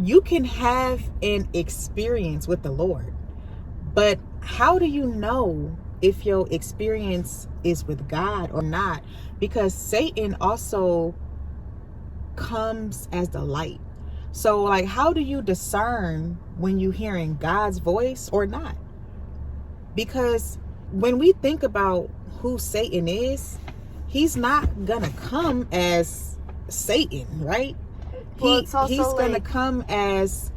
you can have an experience with the Lord, but how do you know if your experience is with God or not? Because Satan also comes as the light. So like, how do you discern when you're hearing God's voice or not? Because when we think about who Satan is, he's not gonna come as Satan, right? Well, it's also He's gonna come as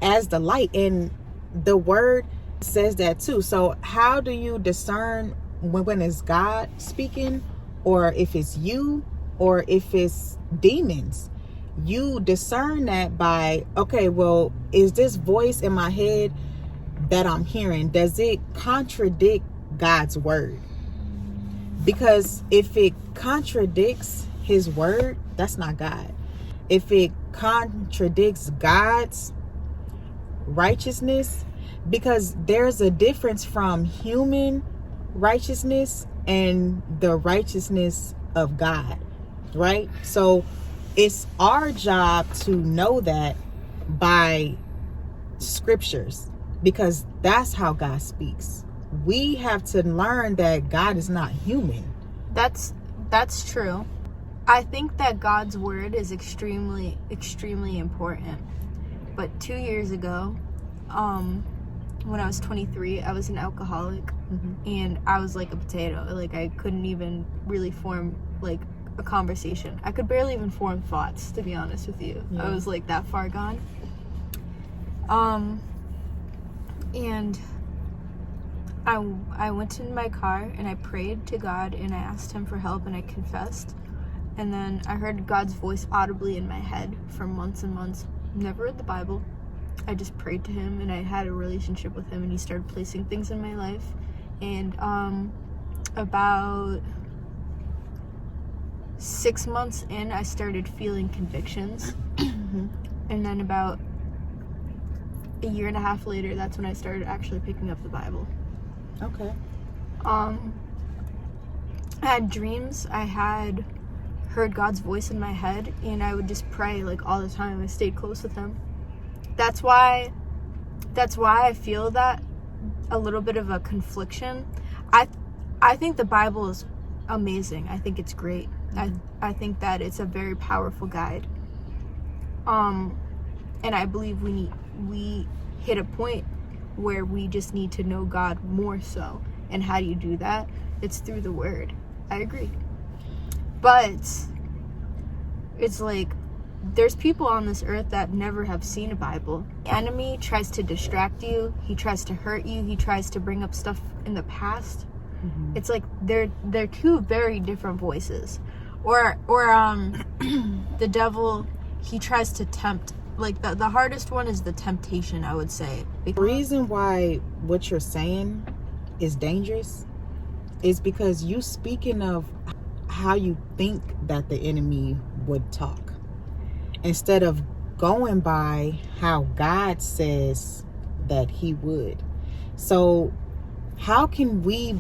the light, and the word says that too. So how do you discern when it's God speaking, or if it's you, or if it's demons? You discern that by, okay, well, is this voice in my head that I'm hearing, does it contradict God's word? Because if it contradicts his word, that's not God. If it contradicts God's righteousness, because there's a difference from human righteousness and the righteousness of God, right? So it's our job to know that by scriptures, because that's how God speaks. We have to learn that God is not human. That's true. I think that God's word is extremely important. But 2 years ago, when I was 23, I was an alcoholic, and I was like a potato. Like, I couldn't even really form like a conversation. I could barely even form thoughts, to be honest with you. Yeah. I was like that far gone. And I went in my car and I prayed to God and I asked him for help and I confessed. And then I heard God's voice audibly in my head for months and months. Never read the Bible. I just prayed to him and I had a relationship with him, and he started placing things in my life. And about 6 months in, I started feeling convictions. And then about a year and a half later, that's when I started actually picking up the Bible. Okay. I had dreams. I had heard God's voice in my head, and I would just pray like all the time. I stayed close with him. That's why I feel that a little bit of a confliction. I think the Bible is amazing. I think it's great. I think that it's a very powerful guide. And I believe we hit a point where we just need to know God more so. And how do you do that? It's through the word. I agree. But it's like, there's people on this earth that never have seen a Bible. The enemy tries to distract you. He tries to hurt you. He tries to bring up stuff in the past. It's like they're two very different voices. Or the devil, he tries to tempt. Like the hardest one is the temptation, I would say. The reason why what you're saying is dangerous is because you speaking of how you think that the enemy would talk, instead of going by how God says that he would. So how can we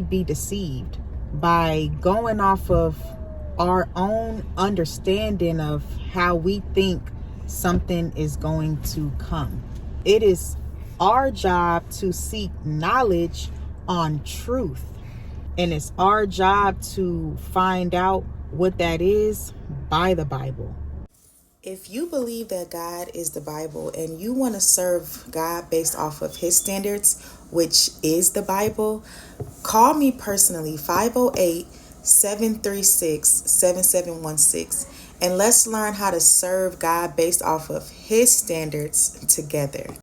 be deceived by going off of our own understanding of how we think something is going to come? It is our job to seek knowledge on truth, and it's our job to find out what that is by the Bible. If you believe that God is the Bible and you want to serve God based off of his standards, which is the Bible, call me personally, 508-736-7716, and let's learn how to serve God based off of his standards together.